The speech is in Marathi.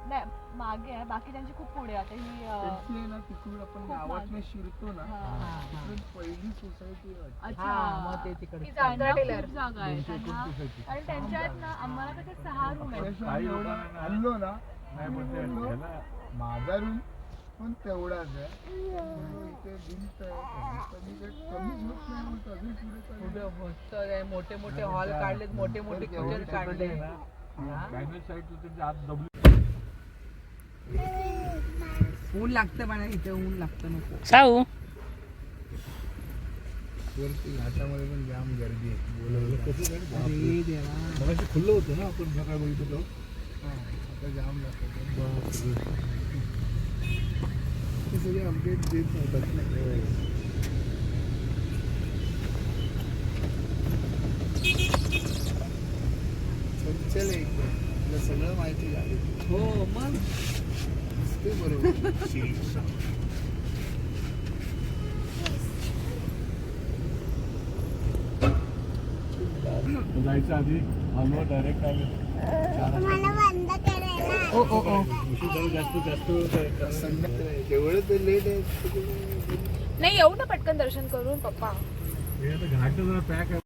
नाही मागे आहे, बाकी त्यांची खूप पुढे आता ही त्यांची ना तिकडून आपण गावातनं शिरतो ना तिकडून पहिली सोसायटी अच्छा मग ते तिकडे ती जागा आहे त्यांना आणि त्यांच्यात ना आम्हाला कसे 6 रूम आहेत. आणलो ना माझा रूम पण तेवढाच आहे इथे भिंत मोठे मोठे हॉल काढलेत, मोठे मोठे किचन काढले. ऊन लागतं मला इथे, ऊन लागतं नको साऊ. वरती घाटामध्ये पण जाम गर्दी आहे. खुल्लं होतं ना आपण सकाळ बघितलं आता जाम लागतं ते सगळे अपडेट देत नव्हतात ना. चल एकदम तुला सगळं माहिती झाली. हो मग ते बरोबर जायचं आधी आलो डायरेक्ट जेवढं ते लेट आहे नाही येऊ ना पटकन दर्शन करून पप्पा. घाट जरा पॅक आहे.